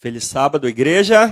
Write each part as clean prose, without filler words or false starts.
Feliz sábado, igreja.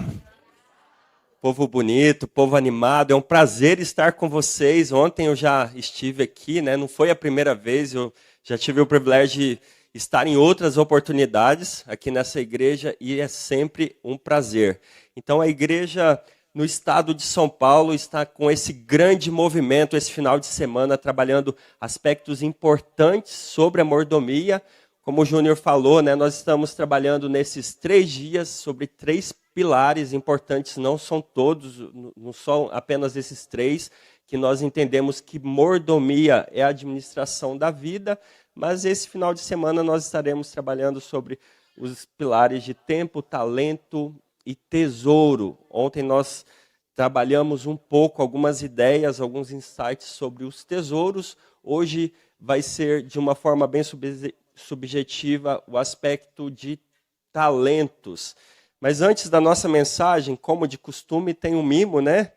Povo bonito, povo animado. É um prazer estar com vocês. Ontem eu já estive aqui, né? Não foi a primeira vez, eu já tive o privilégio de estar em outras oportunidades aqui nessa igreja e é sempre um prazer. Então a igreja no estado de São Paulo está com esse grande movimento esse final de semana, trabalhando aspectos importantes sobre a mordomia. Como o Júnior falou, né, nós estamos trabalhando nesses 3 dias sobre 3 pilares importantes, não são todos, não são apenas esses 3, que nós entendemos que mordomia é a administração da vida, mas esse final de semana nós estaremos trabalhando sobre os pilares de tempo, talento e tesouro. Ontem nós trabalhamos um pouco, algumas ideias, alguns insights sobre os tesouros. Hoje vai ser de uma forma bem subjetiva o aspecto de talentos. Mas antes da nossa mensagem, como de costume, tem um mimo, né?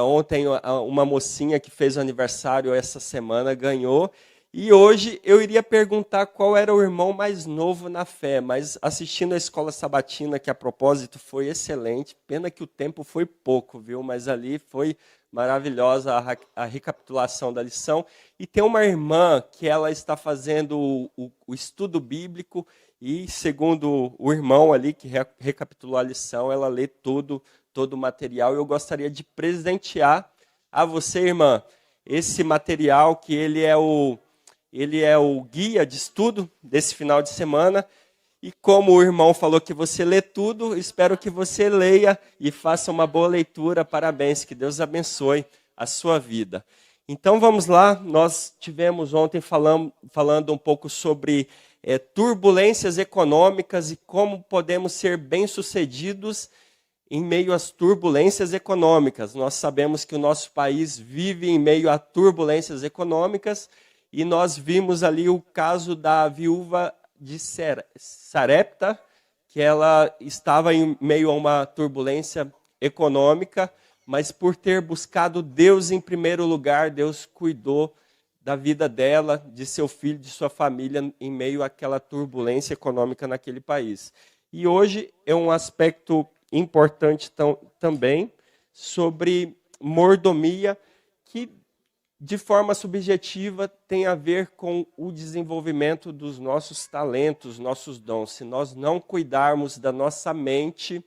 Ontem uma mocinha que fez o aniversário essa semana ganhou. E hoje eu iria perguntar qual era o irmão mais novo na fé, mas assistindo a escola sabatina, que a propósito foi excelente, pena que o tempo foi pouco, viu? Mas ali foi maravilhosa a recapitulação da lição. E tem uma irmã que ela está fazendo o estudo bíblico e, segundo o irmão ali que recapitulou a lição, ela lê todo o material. E eu gostaria de presentear a você, irmã, esse material que ele é o guia de estudo desse final de semana. E como o irmão falou que você lê tudo, espero que você leia e faça uma boa leitura. Parabéns, que Deus abençoe a sua vida. Então vamos lá, nós tivemos ontem falando um pouco sobre turbulências econômicas e como podemos ser bem-sucedidos em meio às turbulências econômicas. Nós sabemos que o nosso país vive em meio a turbulências econômicas e nós vimos ali o caso da viúva de Sarepta, que ela estava em meio a uma turbulência econômica, mas por ter buscado Deus em primeiro lugar, Deus cuidou da vida dela, de seu filho, de sua família, em meio àquela turbulência econômica naquele país. E hoje é um aspecto importante também sobre mordomia, que de forma subjetiva tem a ver com o desenvolvimento dos nossos talentos, nossos dons. Se nós não cuidarmos da nossa mente,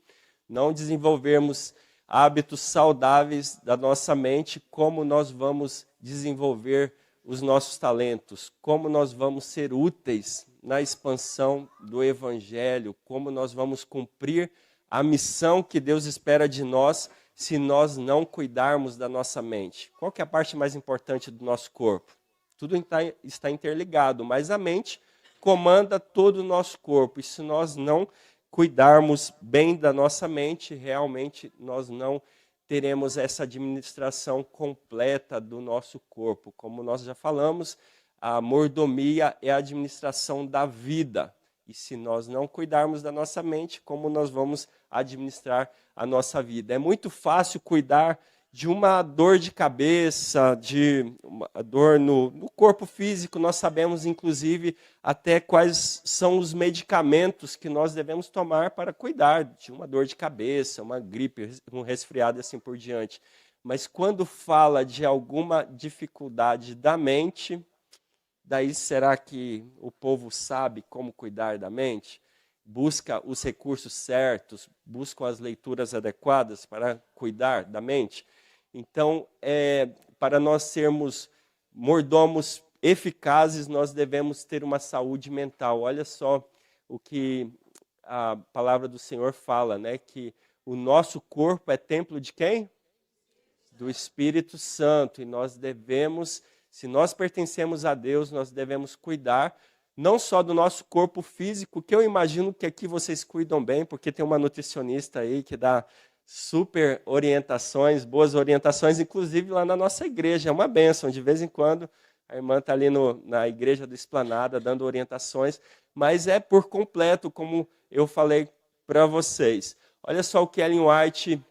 não desenvolvermos hábitos saudáveis da nossa mente, como nós vamos desenvolver os nossos talentos, como nós vamos ser úteis na expansão do evangelho, como nós vamos cumprir a missão que Deus espera de nós, se nós não cuidarmos da nossa mente. Qual que é a parte mais importante do nosso corpo? Tudo está interligado, mas a mente comanda todo o nosso corpo. E se nós não cuidarmos bem da nossa mente, realmente nós não teremos essa administração completa do nosso corpo. Como nós já falamos, a mordomia é a administração da vida. E se nós não cuidarmos da nossa mente, como nós vamos administrar a nossa vida? É muito fácil cuidar de uma dor de cabeça, de uma dor no corpo físico. Nós sabemos, inclusive, até quais são os medicamentos que nós devemos tomar para cuidar de uma dor de cabeça, uma gripe, um resfriado e assim por diante. Mas quando fala de alguma dificuldade da mente, daí será que o povo sabe como cuidar da mente? Busca os recursos certos, buscam as leituras adequadas para cuidar da mente? Então, para nós sermos mordomos eficazes, nós devemos ter uma saúde mental. Olha só o que a palavra do Senhor fala, né? Que o nosso corpo é templo de quem? Do Espírito Santo. E nós devemos, se nós pertencemos a Deus, nós devemos cuidar não só do nosso corpo físico, que eu imagino que aqui vocês cuidam bem, porque tem uma nutricionista aí que dá super orientações, boas orientações, inclusive lá na nossa igreja. É uma bênção, de vez em quando a irmã está ali na igreja do Esplanada dando orientações, mas é por completo, como eu falei para vocês. Olha só o que Ellen White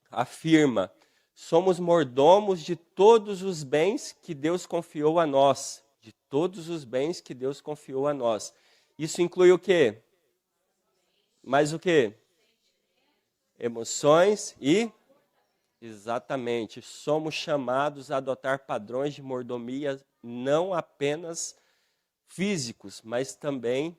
afirma: somos mordomos de todos os bens que Deus confiou a nós. De todos os bens que Deus confiou a nós. Isso inclui o quê? Mais o quê? emoções e... Exatamente, somos chamados a adotar padrões de mordomia não apenas físicos, mas também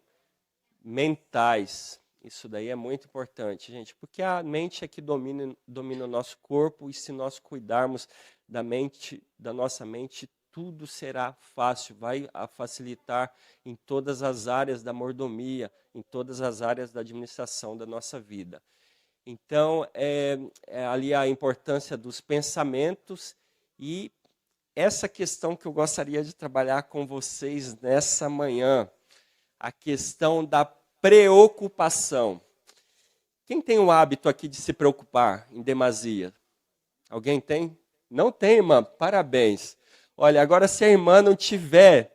mentais. Isso daí é muito importante, gente, porque a mente é que domina o nosso corpo e se nós cuidarmos da nossa mente, tudo será fácil, vai facilitar em todas as áreas da mordomia, em todas as áreas da administração da nossa vida. Então, é ali a importância dos pensamentos e essa questão que eu gostaria de trabalhar com vocês nessa manhã, a questão da preocupação. Quem tem o hábito aqui de se preocupar em demasia? Alguém tem? Não tem, irmã? Parabéns. Olha, agora se a irmã não tiver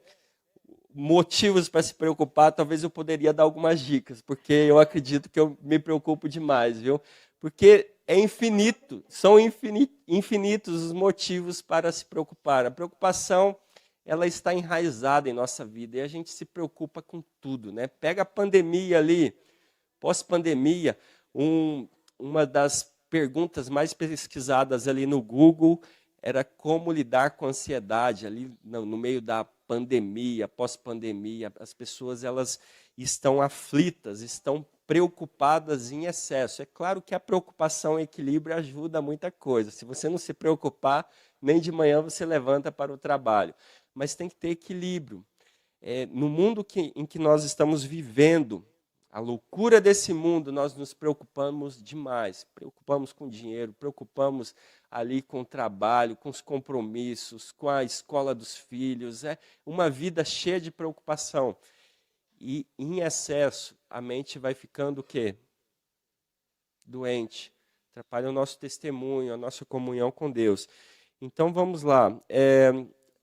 motivos para se preocupar, talvez eu poderia dar algumas dicas, porque eu acredito que eu me preocupo demais, viu? Porque é infinito, são infinitos os motivos para se preocupar. A preocupação, ela está enraizada em nossa vida e a gente se preocupa com tudo, né? Pega a pandemia ali, pós-pandemia, uma das perguntas mais pesquisadas ali no Google era como lidar com a ansiedade ali no meio da pandemia, pós-pandemia. As pessoas elas estão aflitas, estão preocupadas em excesso. É claro que a preocupação e equilíbrio ajuda muita coisa. Se você não se preocupar, nem de manhã você levanta para o trabalho. Mas tem que ter equilíbrio. No mundo em que nós estamos vivendo, a loucura desse mundo, nós nos preocupamos demais. Preocupamos com dinheiro, preocupamos ali com o trabalho, com os compromissos, com a escola dos filhos. É uma vida cheia de preocupação. E em excesso, a mente vai ficando o quê? Doente. Atrapalha o nosso testemunho, a nossa comunhão com Deus. Então vamos lá.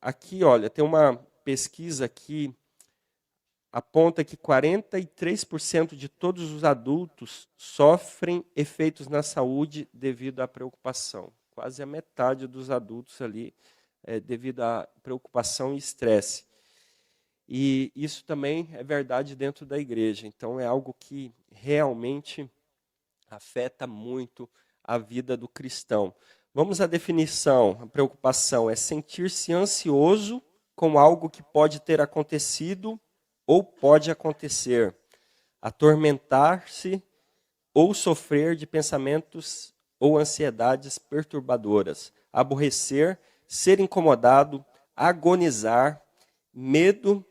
Aqui, olha, tem uma pesquisa aqui aponta que 43% de todos os adultos sofrem efeitos na saúde devido à preocupação. Quase a metade dos adultos ali devido à preocupação e estresse. E isso também é verdade dentro da igreja. Então é algo que realmente afeta muito a vida do cristão. Vamos à definição. A preocupação é sentir-se ansioso com algo que pode ter acontecido ou pode acontecer, atormentar-se ou sofrer de pensamentos ou ansiedades perturbadoras, aborrecer, ser incomodado, agonizar, medo,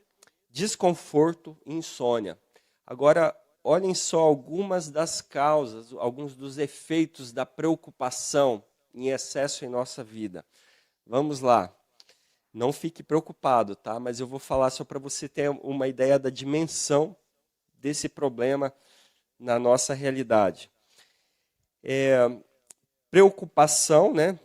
desconforto e insônia. Agora, olhem só algumas das causas, alguns dos efeitos da preocupação em excesso em nossa vida. Vamos lá. Não fique preocupado, tá? Mas eu vou falar só para você ter uma ideia da dimensão desse problema na nossa realidade. Preocupação, né?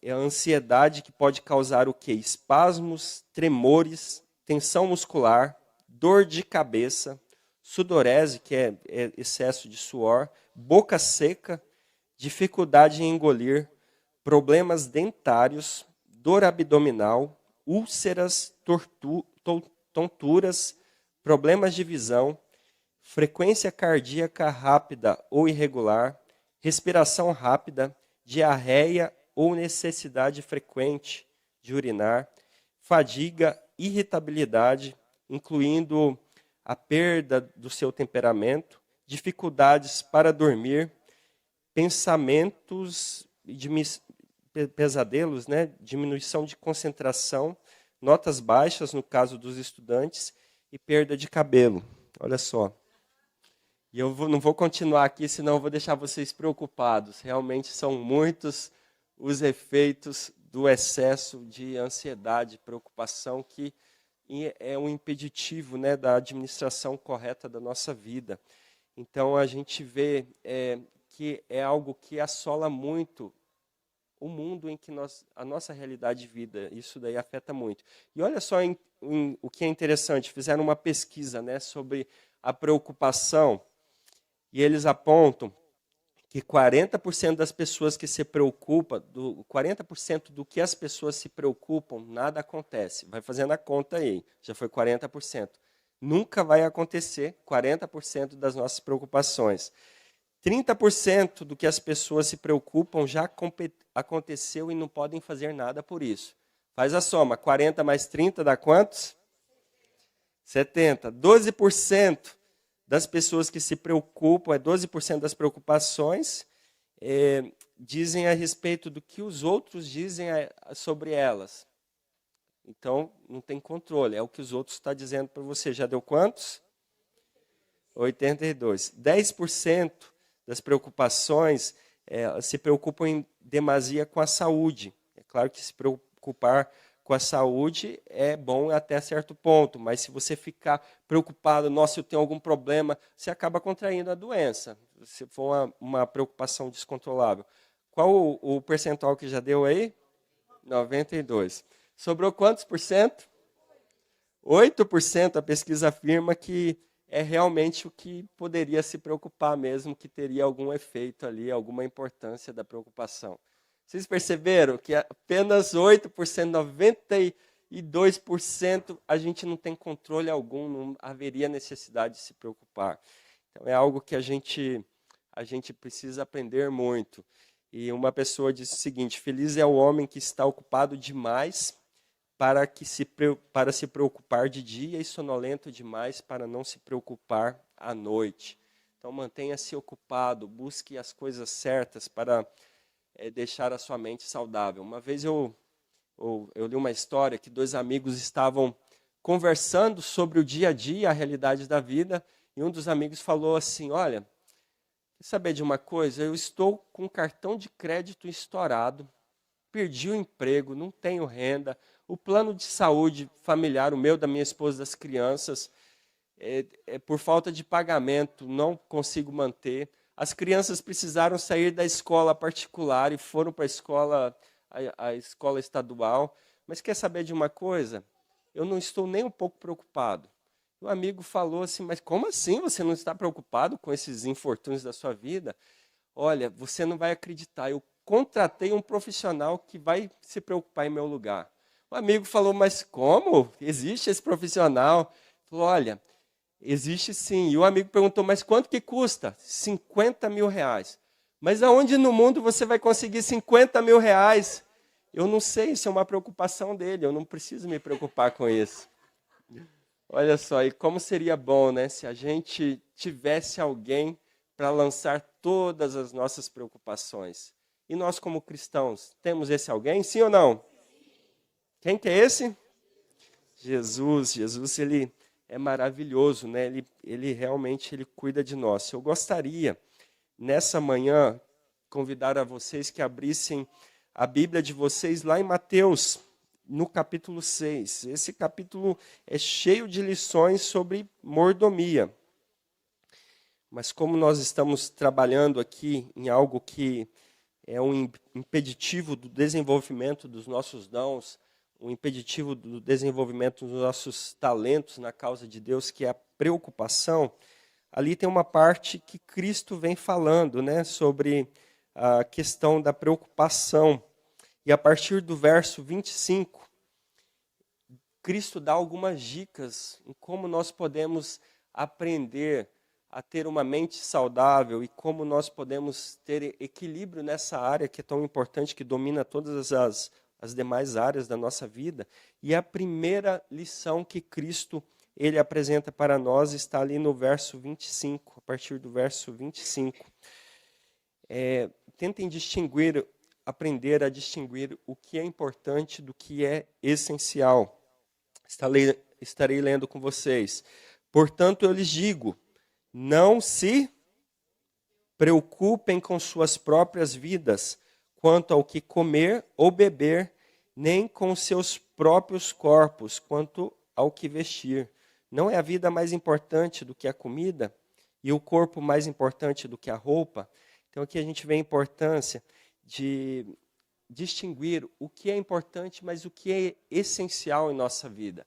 É a ansiedade que pode causar o quê? Espasmos, tremores, tensão muscular, dor de cabeça, sudorese, que é excesso de suor, boca seca, dificuldade em engolir, problemas dentários, dor abdominal, úlceras, tonturas, problemas de visão, frequência cardíaca rápida ou irregular, respiração rápida, diarreia ou necessidade frequente de urinar, fadiga, irritabilidade, incluindo a perda do seu temperamento, dificuldades para dormir, pensamentos de pesadelos, né? Diminuição de concentração, notas baixas no caso dos estudantes e perda de cabelo. Olha só. E eu não vou continuar aqui, senão eu vou deixar vocês preocupados. Realmente são muitos os efeitos do excesso de ansiedade, preocupação, que é um impeditivo, né, da administração correta da nossa vida. Então a gente vê que é algo que assola muito o mundo em que a nossa realidade de vida, isso daí afeta muito. E olha só o que é interessante, fizeram uma pesquisa, né, sobre a preocupação, e eles apontam que 40% das pessoas que se preocupam, 40% do que as pessoas se preocupam, nada acontece. Vai fazendo a conta aí, já foi 40%. Nunca vai acontecer 40% das nossas preocupações. 30% do que as pessoas se preocupam já aconteceu e não podem fazer nada por isso. Faz a soma, 40 mais 30 dá quantos? 70. 12% das pessoas que se preocupam, 12% das preocupações, dizem a respeito do que os outros dizem sobre elas. Então, não tem controle, é o que os outros estão dizendo para você. Já deu quantos? 82. 10% das preocupações se preocupam em demasia com a saúde. É claro que se preocupar com a saúde é bom até certo ponto, mas se você ficar preocupado, nossa, eu tenho algum problema, você acaba contraindo a doença, se for uma preocupação descontrolável. Qual o percentual que já deu aí? 92. Sobrou quantos por cento? 8%. A pesquisa afirma que é realmente o que poderia se preocupar mesmo, que teria algum efeito ali, alguma importância da preocupação. Vocês perceberam que apenas 8%, 92% a gente não tem controle algum, não haveria necessidade de se preocupar. Então é algo que a gente precisa aprender muito. E uma pessoa disse o seguinte: feliz é o homem que está ocupado demais para se preocupar de dia e sonolento demais para não se preocupar à noite. Então mantenha-se ocupado, busque as coisas certas para deixar a sua mente saudável. Uma vez eu li uma história que dois amigos estavam conversando sobre o dia a dia, a realidade da vida, e um dos amigos falou assim: olha, quer saber de uma coisa? Eu estou com um cartão de crédito estourado, perdi o emprego, não tenho renda, o plano de saúde familiar, o meu, da minha esposa, das crianças, por falta de pagamento, não consigo manter. As crianças precisaram sair da escola particular e foram para a escola estadual. Mas quer saber de uma coisa? Eu não estou nem um pouco preocupado. O amigo falou assim: mas como assim você não está preocupado com esses infortúnios da sua vida? Olha, você não vai acreditar, eu contratei um profissional que vai se preocupar em meu lugar. O amigo falou: mas como? Existe esse profissional? Falou: olha, existe sim. E o amigo perguntou: mas quanto que custa? 50 mil reais. Mas aonde no mundo você vai conseguir 50 mil reais? Eu não sei, isso é uma preocupação dele, eu não preciso me preocupar com isso. Olha só, e como seria bom, né, se a gente tivesse alguém para lançar todas as nossas preocupações. E nós, como cristãos, temos esse alguém, sim ou não? Quem que é esse? Jesus. Jesus, ele é maravilhoso, né? Ele realmente cuida de nós. Eu gostaria, nessa manhã, convidar a vocês que abrissem a Bíblia de vocês lá em Mateus, no capítulo 6. Esse capítulo é cheio de lições sobre mordomia. Mas como nós estamos trabalhando aqui em algo que é um impeditivo do desenvolvimento dos nossos dons, um impeditivo do desenvolvimento dos nossos talentos na causa de Deus, que é a preocupação, ali tem uma parte que Cristo vem falando, né, sobre a questão da preocupação. E a partir do verso 25, Cristo dá algumas dicas em como nós podemos aprender a ter uma mente saudável e como nós podemos ter equilíbrio nessa área que é tão importante, que domina todas as demais áreas da nossa vida. E a primeira lição que Cristo ele apresenta para nós está ali no verso 25, a partir do verso 25. Tentem aprender a distinguir o que é importante do que é essencial. Estarei lendo com vocês. Portanto, eu lhes digo, não se preocupem com suas próprias vidas, quanto ao que comer ou beber, nem com seus próprios corpos, quanto ao que vestir. Não é a vida mais importante do que a comida? E o corpo mais importante do que a roupa? Então aqui a gente vê a importância de distinguir o que é importante, mas o que é essencial em nossa vida.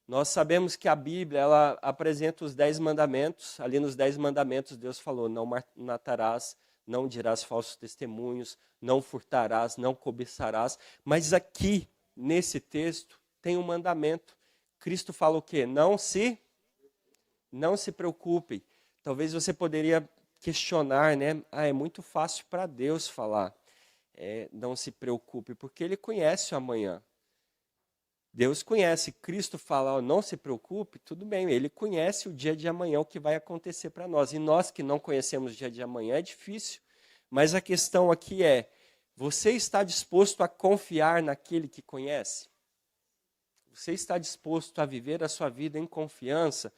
Nós sabemos que a Bíblia ela apresenta os 10 mandamentos. Ali nos 10 mandamentos Deus falou: não matarás, não dirás falsos testemunhos, não furtarás, não cobiçarás. Mas aqui, nesse texto, tem um mandamento. Cristo fala o quê? Não se preocupem. Talvez você poderia questionar, né? É muito fácil para Deus falar, não se preocupe, porque Ele conhece o amanhã. Deus conhece, Cristo fala, ó, não se preocupe, tudo bem, Ele conhece o dia de amanhã, o que vai acontecer para nós. E nós que não conhecemos o dia de amanhã é difícil, mas a questão aqui é, você está disposto a confiar naquele que conhece? Você está disposto a viver a sua vida em confiança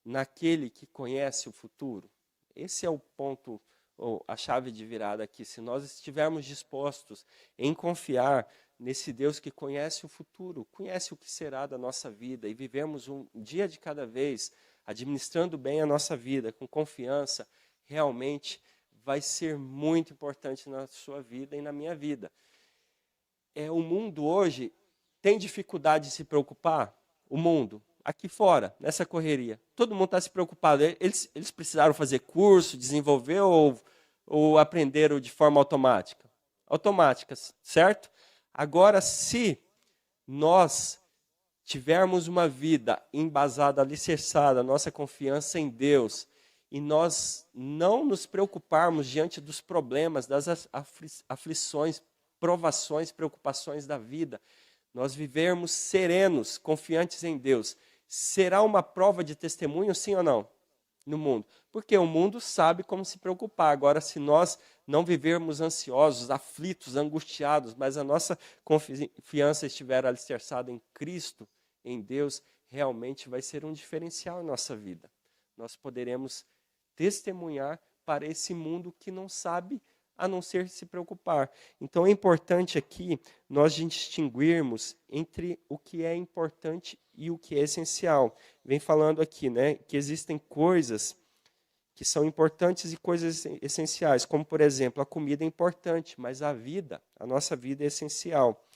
naquele que conhece o futuro? Esse é o ponto, ou a chave de virada aqui. Se nós estivermos dispostos em confiar nesse Deus que conhece o futuro, conhece o que será da nossa vida, e vivemos um dia de cada vez, administrando bem a nossa vida, com confiança, realmente vai ser muito importante na sua vida e na minha vida. O mundo hoje tem dificuldade de se preocupar? O mundo, aqui fora, nessa correria. Todo mundo está se preocupado. Eles precisaram fazer curso, desenvolver ou aprenderam de forma automática? Automática, certo? Agora, se nós tivermos uma vida embasada, alicerçada, nossa confiança em Deus, e nós não nos preocuparmos diante dos problemas, das aflições, provações, preocupações da vida, nós vivermos serenos, confiantes em Deus, será uma prova de testemunho, sim ou não? No mundo. Porque o mundo sabe como se preocupar. Agora, se nós não vivermos ansiosos, aflitos, angustiados, mas a nossa confiança estiver alicerçada em Cristo, em Deus, realmente vai ser um diferencial em nossa vida. Nós poderemos testemunhar para esse mundo que não sabe a não ser se preocupar. Então é importante aqui nós distinguirmos entre o que é importante e o que é essencial. Vem falando aqui, né, que existem coisas que são importantes e coisas essenciais, como por exemplo, a comida é importante, mas a vida, a nossa vida é essencial.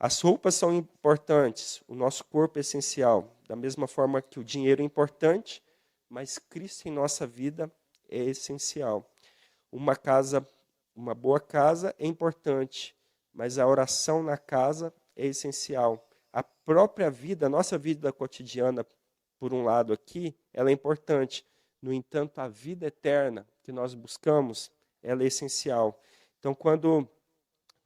As roupas são importantes, o nosso corpo é essencial, da mesma forma que o dinheiro é importante, mas Cristo em nossa vida é essencial. Uma boa casa é importante, mas a oração na casa é essencial. A própria vida, a nossa vida cotidiana, por um lado aqui, ela é importante. No entanto, a vida eterna que nós buscamos, ela é essencial. Então, quando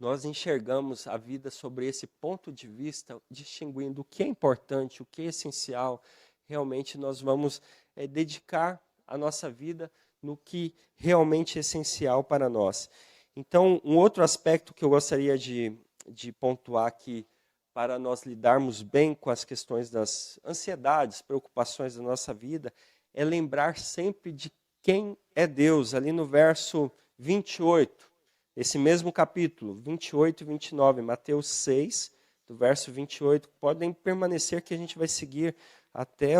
nós enxergamos a vida sobre esse ponto de vista, distinguindo o que é importante, o que é essencial, realmente nós vamos dedicar a nossa vida no que realmente é essencial para nós. Então, um outro aspecto que eu gostaria de pontuar aqui, para nós lidarmos bem com as questões das ansiedades, preocupações da nossa vida, é lembrar sempre de quem é Deus. Ali no verso 28, esse mesmo capítulo, 28 e 29, Mateus 6, do verso 28, podem permanecer que a gente vai seguir até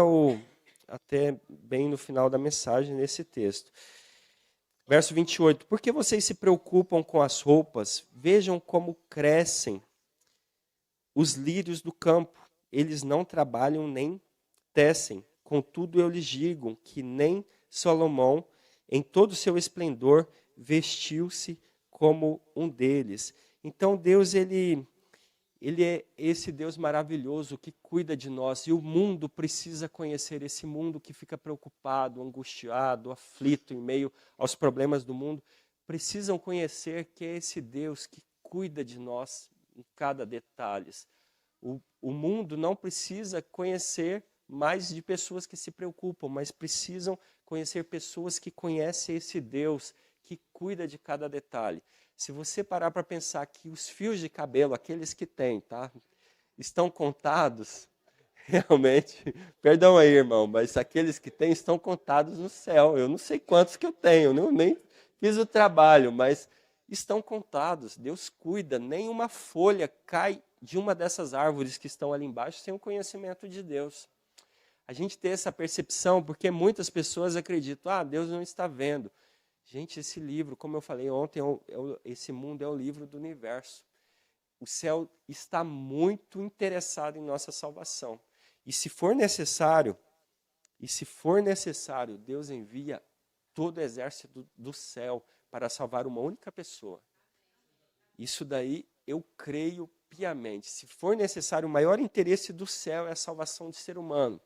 bem no final da mensagem nesse texto. Verso 28, por que vocês se preocupam com as roupas? Vejam como crescem os lírios do campo. Eles não trabalham nem tecem. Contudo, eu lhes digo que nem Salomão, em todo o seu esplendor, vestiu-se como um deles. Então, Deus, ele é esse Deus maravilhoso que cuida de nós. E o mundo precisa conhecer esse mundo que fica preocupado, angustiado, aflito em meio aos problemas do mundo. Precisam conhecer que é esse Deus que cuida de nós em cada detalhe. O mundo não precisa conhecer mais de pessoas que se preocupam, mas precisam conhecer pessoas que conhecem esse Deus que cuida de cada detalhe. Se você parar para pensar que os fios de cabelo, aqueles que têm, tá, estão contados, realmente, perdão aí, irmão, mas aqueles que têm estão contados no céu. Eu não sei quantos que eu tenho, nem fiz o trabalho, mas estão contados. Deus cuida, nenhuma folha cai de uma dessas árvores que estão ali embaixo sem o conhecimento de Deus. A gente tem essa percepção porque muitas pessoas acreditam, Deus não está vendo. Gente, esse livro, como eu falei ontem, esse mundo é o livro do universo. O céu está muito interessado em nossa salvação. E se for necessário, Deus envia todo o exército do céu para salvar uma única pessoa. Isso daí eu creio piamente. Se for necessário, o maior interesse do céu é a salvação do ser humano.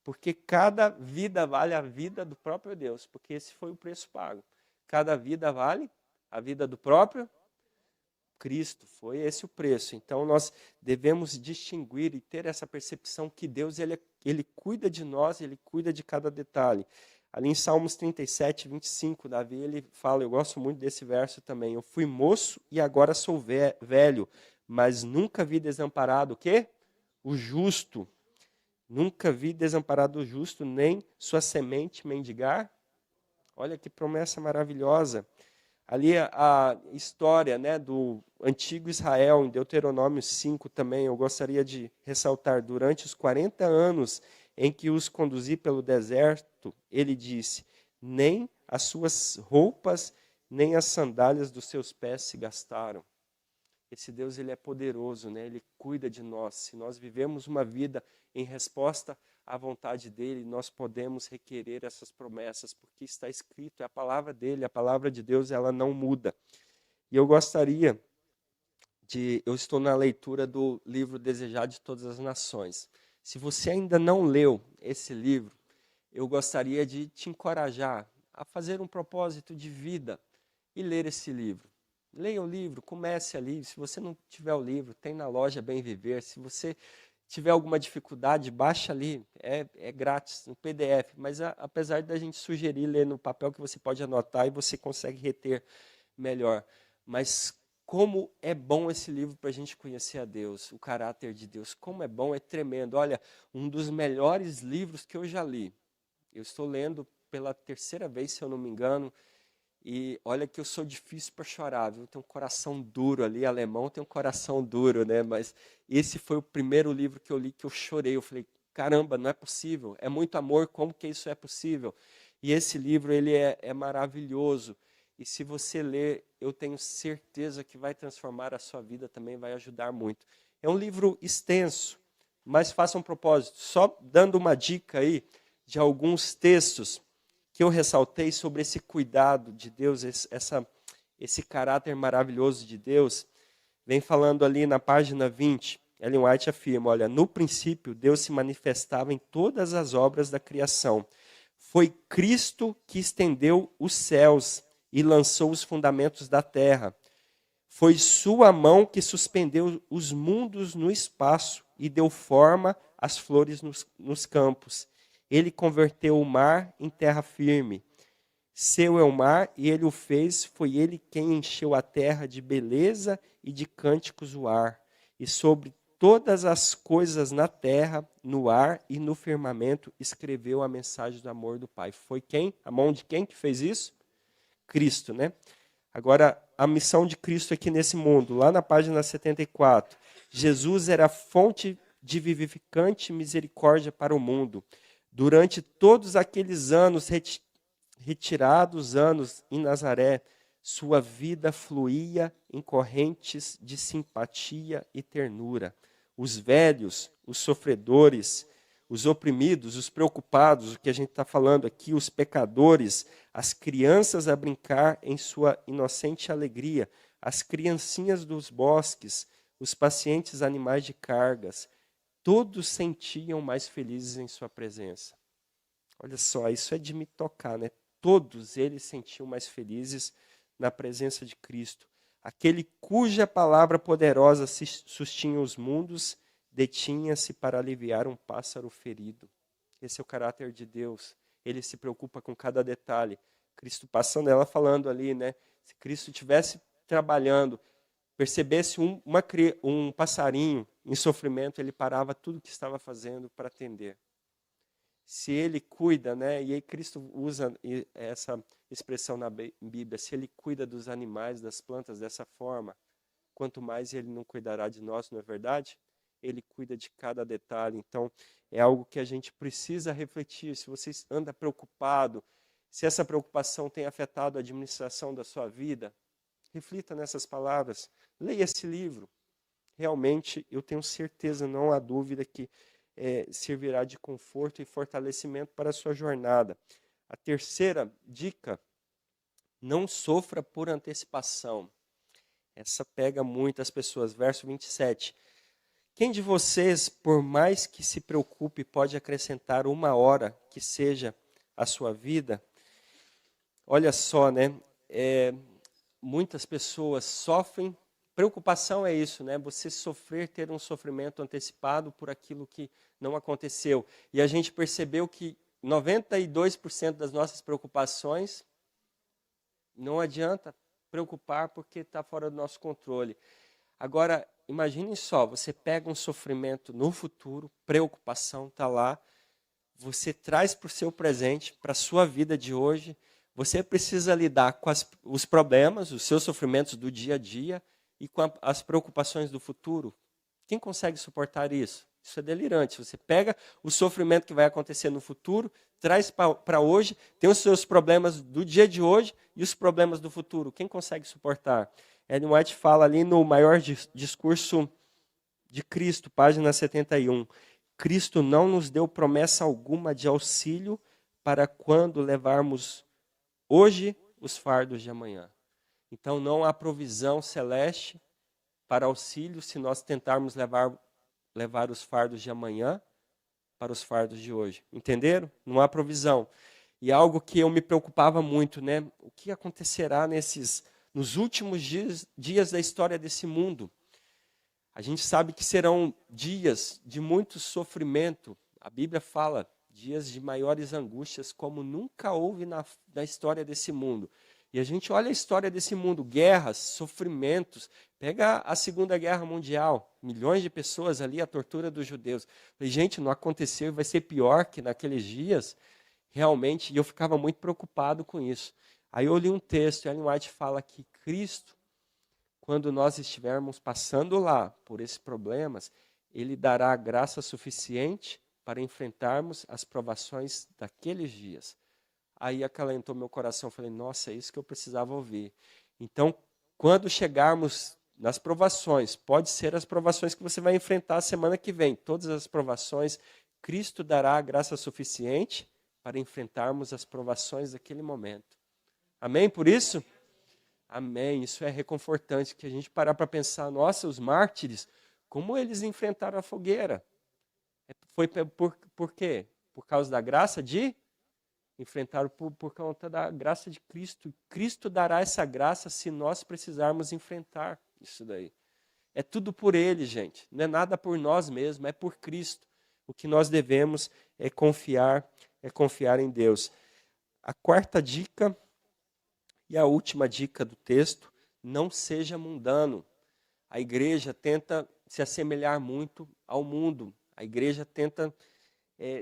Porque cada vida vale a vida do próprio Deus, porque esse foi o preço pago. Cada vida vale a vida do próprio Cristo, foi esse o preço. Então nós devemos distinguir e ter essa percepção que Deus ele cuida de nós, ele cuida de cada detalhe. Ali em Salmos 37, 25, Davi ele fala, eu gosto muito desse verso também, eu fui moço e agora sou velho, mas nunca vi desamparado o quê? O justo. Nunca vi desamparado o justo, nem sua semente mendigar. Olha que promessa maravilhosa. Ali a história, né, do antigo Israel, em Deuteronômio 5 também, eu gostaria de ressaltar, durante os 40 anos em que os conduzi pelo deserto, ele disse, nem as suas roupas, nem as sandálias dos seus pés se gastaram. Esse Deus ele é poderoso, né? Ele cuida de nós. Se nós vivemos uma vida em resposta à vontade dele, nós podemos requerer essas promessas, porque está escrito, é a palavra dele, a palavra de Deus, ela não muda. E eu gostaria eu estou na leitura do livro Desejado de Todas as Nações. Se você ainda não leu esse livro, eu gostaria de te encorajar a fazer um propósito de vida e ler esse livro. Leia o livro, comece ali. Se você não tiver o livro, tem na loja Bem Viver. Se você tiver alguma dificuldade, baixa ali. É grátis, no PDF. Mas apesar da gente sugerir ler no papel, que você pode anotar e você consegue reter melhor. Mas como é bom esse livro para a gente conhecer a Deus, o caráter de Deus. Como é bom, é tremendo. Olha, um dos melhores livros que eu já li. Eu estou lendo pela terceira vez, se eu não me engano. E olha que eu sou difícil para chorar, viu? Tem um coração duro ali, alemão tem um coração duro, né? Mas esse foi o primeiro livro que eu li que eu chorei. Eu falei, caramba, não é possível. É muito amor, como que isso é possível? E esse livro, ele é maravilhoso. E se você ler, eu tenho certeza que vai transformar a sua vida também, vai ajudar muito. É um livro extenso, mas faça um propósito. Só dando uma dica aí de alguns textos que eu ressaltei sobre esse cuidado de Deus, esse caráter maravilhoso de Deus, vem falando ali na página 20, Ellen White afirma, olha, no princípio Deus se manifestava em todas as obras da criação. Foi Cristo que estendeu os céus e lançou os fundamentos da terra. Foi sua mão que suspendeu os mundos no espaço e deu forma às flores nos campos. Ele converteu o mar em terra firme. Seu é o mar, e ele o fez, foi ele quem encheu a terra de beleza e de cânticos o ar. E sobre todas as coisas na terra, no ar e no firmamento, escreveu a mensagem do amor do Pai. Foi quem? A mão de quem que fez isso? Cristo, né? Agora, a missão de Cristo aqui nesse mundo, lá na página 74. Jesus era fonte de vivificante misericórdia para o mundo. Durante todos aqueles anos, retirados anos em Nazaré, sua vida fluía em correntes de simpatia e ternura. Os velhos, os sofredores, os oprimidos, os preocupados, o que a gente está falando aqui, os pecadores, as crianças a brincar em sua inocente alegria, as criancinhas dos bosques, os pacientes animais de cargas, todos sentiam mais felizes em sua presença. Olha só, isso é de me tocar, né? Todos eles sentiam mais felizes na presença de Cristo. Aquele cuja palavra poderosa sustinha os mundos, detinha-se para aliviar um pássaro ferido. Esse é o caráter de Deus. Ele se preocupa com cada detalhe. Cristo passando, ela falando ali, né? Se Cristo estivesse trabalhando, percebesse um passarinho em sofrimento, ele parava tudo o que estava fazendo para atender. Se ele cuida, né? E aí Cristo usa essa expressão na Bíblia, se ele cuida dos animais, das plantas dessa forma, quanto mais ele não cuidará de nós, não é verdade? Ele cuida de cada detalhe. Então, é algo que a gente precisa refletir. Se você anda preocupado, se essa preocupação tem afetado a administração da sua vida, reflita nessas palavras. Leia esse livro. Realmente, eu tenho certeza, não há dúvida, que servirá de conforto e fortalecimento para a sua jornada. A terceira dica, não sofra por antecipação. Essa pega muitas pessoas. Verso 27. Quem de vocês, por mais que se preocupe, pode acrescentar 1 hora que seja a sua vida? Olha só, né? Muitas pessoas sofrem. Preocupação é isso, né? Você sofrer, ter um sofrimento antecipado por aquilo que não aconteceu. E a gente percebeu que 92% das nossas preocupações não adianta preocupar porque está fora do nosso controle. Agora, imagine só, você pega um sofrimento no futuro, preocupação está lá, você traz para o seu presente, para a sua vida de hoje, você precisa lidar com os problemas, os seus sofrimentos do dia a dia e com as preocupações do futuro. Quem consegue suportar isso? Isso é delirante. Você pega o sofrimento que vai acontecer no futuro, traz para hoje, tem os seus problemas do dia de hoje e os problemas do futuro. Quem consegue suportar? Ellen White fala ali no maior discurso de Cristo, página 71. Cristo não nos deu promessa alguma de auxílio para quando levarmos hoje os fardos de amanhã. Então não há provisão celeste para auxílio se nós tentarmos levar os fardos de amanhã para os fardos de hoje. Entenderam? Não há provisão. E algo que eu me preocupava muito, né? O que acontecerá nos últimos dias da história desse mundo? A gente sabe que serão dias de muito sofrimento. A Bíblia fala dias de maiores angústias como nunca houve na história desse mundo. E a gente olha a história desse mundo, guerras, sofrimentos. Pega a Segunda Guerra Mundial, milhões de pessoas ali, a tortura dos judeus. Falei, gente, não aconteceu, vai ser pior que naqueles dias. Realmente, e eu ficava muito preocupado com isso. Aí eu li um texto, Ellen White fala que Cristo, quando nós estivermos passando lá por esses problemas, Ele dará a graça suficiente para enfrentarmos as provações daqueles dias. Aí acalentou meu coração, falei, nossa, é isso que eu precisava ouvir. Então, quando chegarmos nas provações, pode ser as provações que você vai enfrentar a semana que vem, todas as provações, Cristo dará a graça suficiente para enfrentarmos as provações daquele momento. Amém por isso? Amém, isso é reconfortante, que a gente parar para pensar, nossa, os mártires, como eles enfrentaram a fogueira? Foi por quê? Por causa da graça de? Enfrentaram por conta da graça de Cristo. Cristo dará essa graça se nós precisarmos enfrentar isso daí. É tudo por Ele, gente. Não é nada por nós mesmos, é por Cristo. O que nós devemos é confiar em Deus. A quarta dica e a última dica do texto, não seja mundano. A igreja tenta se assemelhar muito ao mundo. A igreja tenta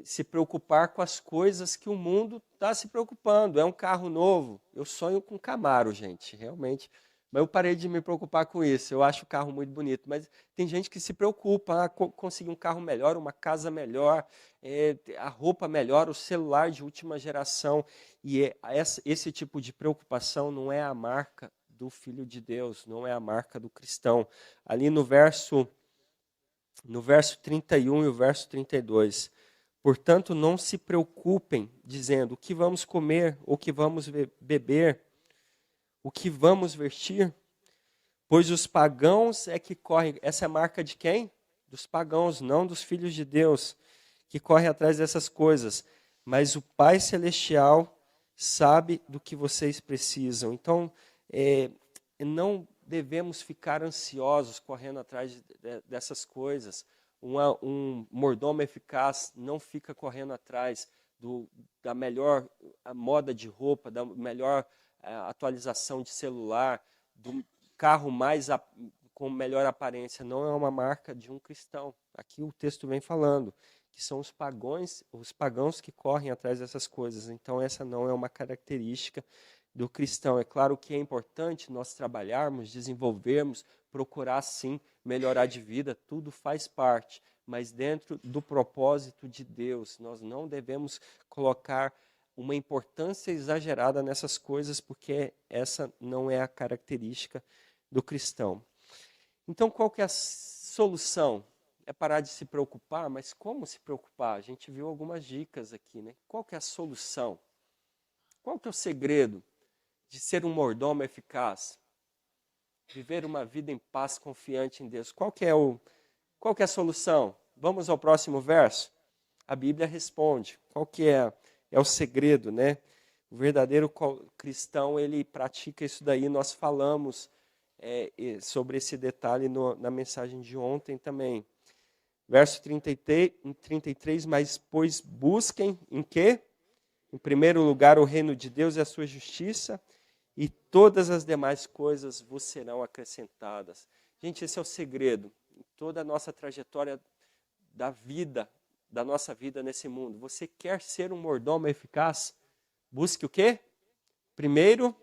se preocupar com as coisas que o mundo está se preocupando. É um carro novo. Eu sonho com Camaro, gente, realmente. Mas eu parei de me preocupar com isso. Eu acho o carro muito bonito. Mas tem gente que se preocupa, conseguir um carro melhor, uma casa melhor, a roupa melhor, o celular de última geração. E esse tipo de preocupação não é a marca do Filho de Deus, não é a marca do cristão. Ali no verso 31 e o verso 32. Portanto, não se preocupem, dizendo, o que vamos comer, o que vamos beber, o que vamos vestir? Pois os pagãos é que correm. Essa é a marca de quem? Dos pagãos, não dos filhos de Deus, que correm atrás dessas coisas. Mas o Pai Celestial sabe do que vocês precisam. Então, não devemos ficar ansiosos correndo atrás dessas coisas. Um mordomo eficaz não fica correndo atrás da melhor moda de roupa, da melhor atualização de celular, do carro com melhor aparência. Não é uma marca de um cristão. Aqui o texto vem falando que são os pagãos que correm atrás dessas coisas. Então essa não é uma característica do cristão. É claro que é importante nós trabalharmos, desenvolvermos, procurar sim melhorar de vida, tudo faz parte, mas dentro do propósito de Deus, nós não devemos colocar uma importância exagerada nessas coisas, porque essa não é a característica do cristão. Então, qual que é a solução? É parar de se preocupar, mas como se preocupar? A gente viu algumas dicas aqui, né? Qual que é a solução? Qual que é o segredo de ser um mordomo eficaz? Viver uma vida em paz, confiante em Deus. Qual que é Qual que é a solução? Vamos ao próximo verso? A Bíblia responde. Qual que é? É o segredo, né? O verdadeiro cristão, ele pratica isso daí. Nós falamos sobre esse detalhe na mensagem de ontem também. Verso 33, mas pois busquem em quê? Em primeiro lugar o reino de Deus e a sua justiça, e todas as demais coisas vos serão acrescentadas. Gente, esse é o segredo. Em toda a nossa trajetória da nossa vida nesse mundo. Você quer ser um mordomo eficaz? Busque o quê? Primeiro,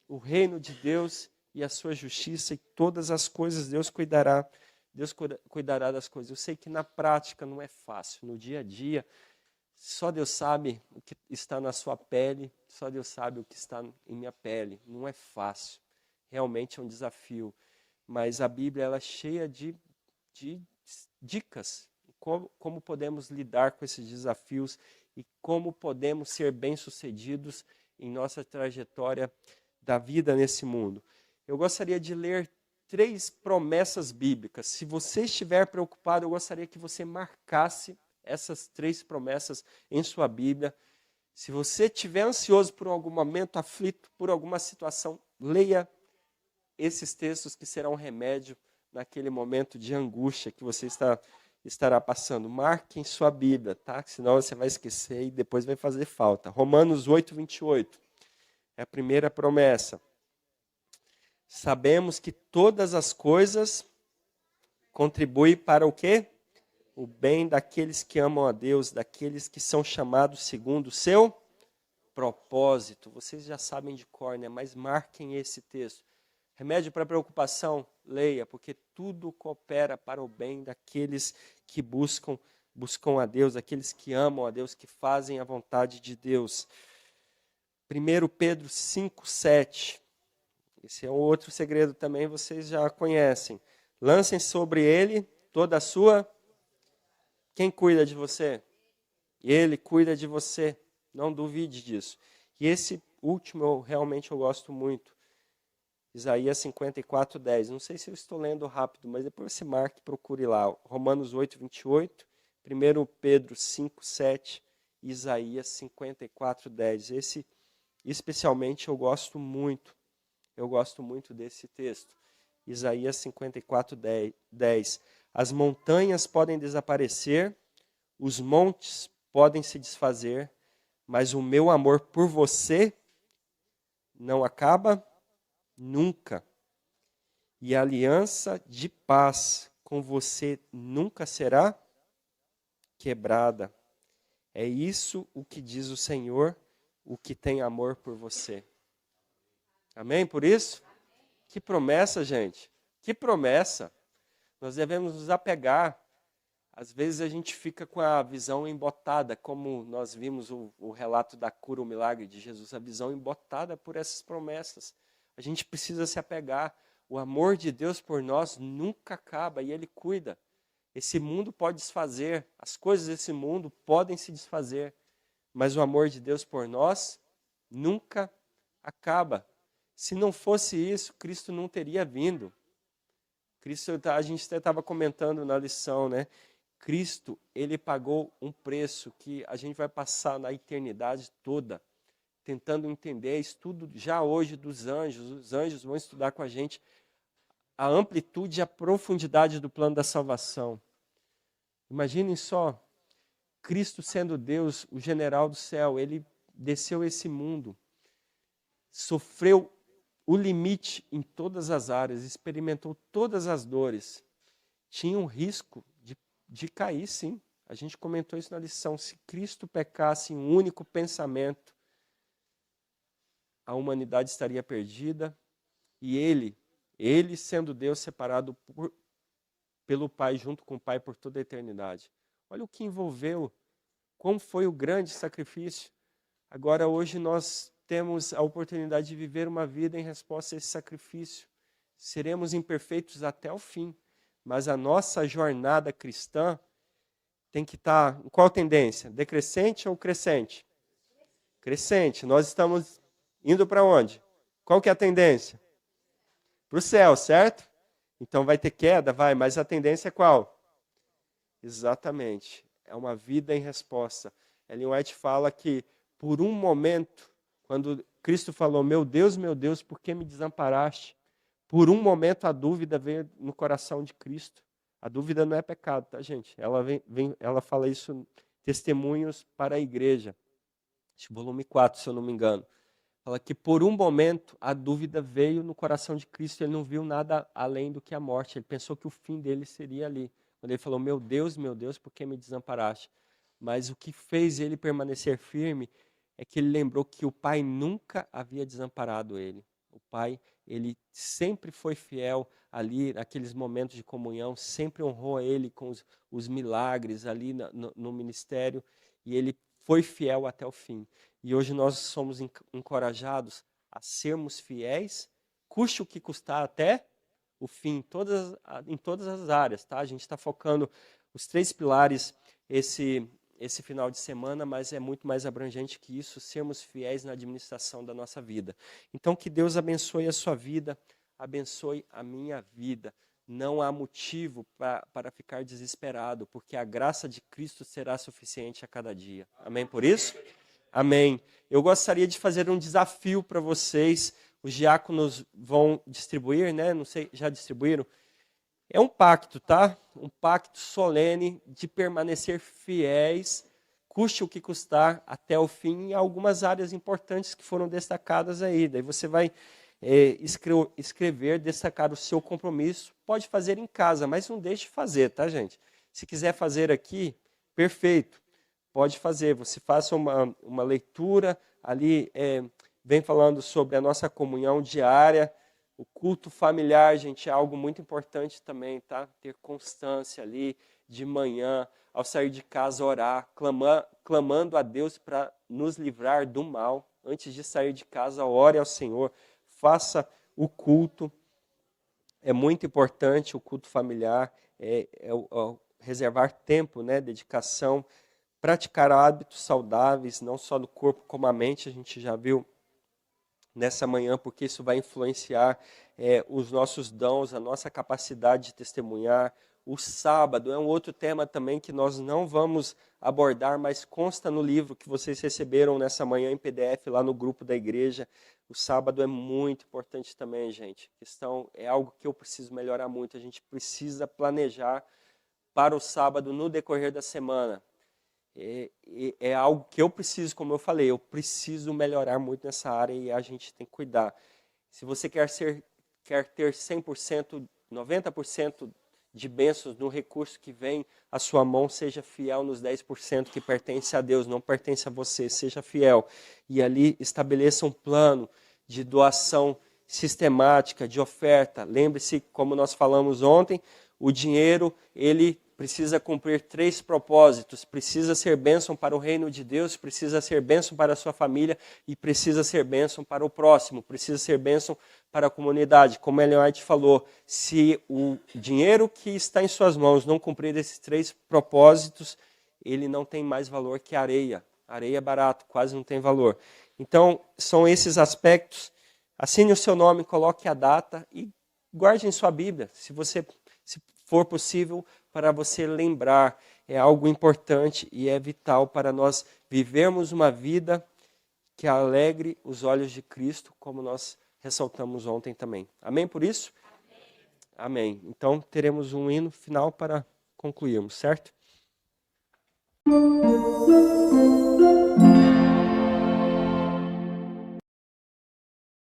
o reino de Deus e a sua justiça, e todas as coisas Deus cuidará. Deus cuidará das coisas. Eu sei que na prática não é fácil, no dia a dia, só Deus sabe o que está na sua pele, só Deus sabe o que está em minha pele. Não é fácil, realmente é um desafio. Mas a Bíblia ela é cheia de dicas, como podemos lidar com esses desafios e como podemos ser bem-sucedidos em nossa trajetória da vida nesse mundo. Eu gostaria de ler 3 promessas bíblicas. Se você estiver preocupado, eu gostaria que você marcasse essas 3 promessas em sua Bíblia. Se você estiver ansioso por algum momento, aflito por alguma situação, leia esses textos que serão um remédio naquele momento de angústia que você estará passando. Marque em sua Bíblia, tá? Senão você vai esquecer e depois vai fazer falta. Romanos 8, 28. É a primeira promessa. Sabemos que todas as coisas contribuem para o quê? O bem daqueles que amam a Deus, daqueles que são chamados segundo o seu propósito. Vocês já sabem de cor, né? Mas marquem esse texto. Remédio para preocupação, leia, porque tudo coopera para o bem daqueles que buscam a Deus, daqueles que amam a Deus, que fazem a vontade de Deus. 1 Pedro 5, 7. Esse é um outro segredo também, vocês já conhecem. Lancem sobre ele toda a sua... Quem cuida de você? Ele cuida de você. Não duvide disso. E esse último eu gosto muito. Isaías 54, 10. Não sei se eu estou lendo rápido, mas depois você marque e procure lá. Romanos 8, 28, 1 Pedro 5, 7, Isaías 54, 10. Esse, especialmente, eu gosto muito. Eu gosto muito desse texto. Isaías 54, 10. As montanhas podem desaparecer, os montes podem se desfazer, mas o meu amor por você não acaba nunca. E a aliança de paz com você nunca será quebrada. É isso o que diz o Senhor, o que tem amor por você. Amém por isso? Que promessa, gente. Que promessa. Nós devemos nos apegar. Às vezes a gente fica com a visão embotada, como nós vimos o relato da cura, o milagre de Jesus, a visão embotada por essas promessas. A gente precisa se apegar. O amor de Deus por nós nunca acaba e Ele cuida. Esse mundo pode desfazer, as coisas desse mundo podem se desfazer, mas o amor de Deus por nós nunca acaba. Se não fosse isso, Cristo não teria vindo. Cristo, a gente até estava comentando na lição, né? Cristo, ele pagou um preço que a gente vai passar na eternidade toda, tentando entender, estudo já hoje dos anjos, os anjos vão estudar com a gente a amplitude e a profundidade do plano da salvação. Imaginem só, Cristo sendo Deus, o general do céu, ele desceu esse mundo, sofreu o limite em todas as áreas, experimentou todas as dores, tinha um risco de cair, sim. A gente comentou isso na lição. Se Cristo pecasse em um único pensamento, a humanidade estaria perdida e ele sendo Deus, separado pelo Pai, junto com o Pai por toda a eternidade. Olha o que envolveu, como foi o grande sacrifício. Agora, hoje, nós temos a oportunidade de viver uma vida em resposta a esse sacrifício. Seremos imperfeitos até o fim, mas a nossa jornada cristã tem que estar em qual tendência? Decrescente ou crescente? Crescente. Nós estamos indo para onde? Qual que é a tendência? Para o céu, certo? Então vai ter queda? Vai, mas a tendência é qual? Exatamente. É uma vida em resposta. Ellen White fala que, por um momento, quando Cristo falou, meu Deus, por que me desamparaste? Por um momento a dúvida veio no coração de Cristo. A dúvida não é pecado, tá, gente? Ela fala isso em Testemunhos para a Igreja, volume 4, se eu não me engano. Fala que por um momento a dúvida veio no coração de Cristo, ele não viu nada além do que a morte. Ele pensou que o fim dele seria ali. Quando ele falou, meu Deus, por que me desamparaste? Mas o que fez ele permanecer firme é que ele lembrou que o Pai nunca havia desamparado ele. O Pai, ele sempre foi fiel ali, naqueles momentos de comunhão, sempre honrou ele com os milagres ali no ministério, e ele foi fiel até o fim. E hoje nós somos encorajados a sermos fiéis, custe o que custar até o fim, em todas as áreas. Tá? A gente está focando os 3 pilares esse final de semana, mas é muito mais abrangente que isso, sermos fiéis na administração da nossa vida. Então, que Deus abençoe a sua vida, abençoe a minha vida. Não há motivo para ficar desesperado, porque a graça de Cristo será suficiente a cada dia. Amém por isso? Amém. Eu gostaria de fazer um desafio para vocês. Os diáconos vão distribuir, né? Não sei, já distribuíram? É um pacto, tá? Um pacto solene de permanecer fiéis, custe o que custar, até o fim, em algumas áreas importantes que foram destacadas aí. Daí você vai escrever, destacar o seu compromisso. Pode fazer em casa, mas não deixe de fazer, tá, gente? Se quiser fazer aqui, perfeito. Pode fazer, você faça uma leitura ali, vem falando sobre a nossa comunhão diária, o culto familiar, gente, é algo muito importante também, tá? Ter constância ali, de manhã, ao sair de casa, orar, clamando a Deus para nos livrar do mal. Antes de sair de casa, ore ao Senhor, faça o culto. É muito importante o culto familiar, reservar tempo, né, dedicação, praticar hábitos saudáveis, não só no corpo como a mente, a gente já viu nessa manhã, porque isso vai influenciar os nossos dons, a nossa capacidade de testemunhar. O sábado é um outro tema também que nós não vamos abordar, mas consta no livro que vocês receberam nessa manhã em PDF lá no grupo da igreja. O sábado é muito importante também, gente. A questão é algo que eu preciso melhorar muito. A gente precisa planejar para o sábado no decorrer da semana. É algo que eu preciso, como eu falei, eu preciso melhorar muito nessa área e a gente tem que cuidar. Se você quer ter 100%, 90% de bênçãos no recurso que vem à sua mão, seja fiel nos 10% que pertence a Deus, não pertence a você, seja fiel. E ali estabeleça um plano de doação sistemática, de oferta. Lembre-se, como nós falamos ontem, o dinheiro, ele precisa cumprir 3 propósitos, precisa ser bênção para o reino de Deus, precisa ser bênção para a sua família e precisa ser bênção para o próximo, precisa ser bênção para a comunidade. Como Ellen White falou, se o dinheiro que está em suas mãos não cumprir esses 3 propósitos, ele não tem mais valor que areia. Areia é barato, quase não tem valor. Então, são esses aspectos. Assine o seu nome, coloque a data e guarde em sua Bíblia, se for possível, para você lembrar. É algo importante e é vital para nós vivermos uma vida que alegre os olhos de Cristo, como nós ressaltamos ontem também. Amém por isso? Amém. Amém. Então, teremos um hino final para concluirmos, certo?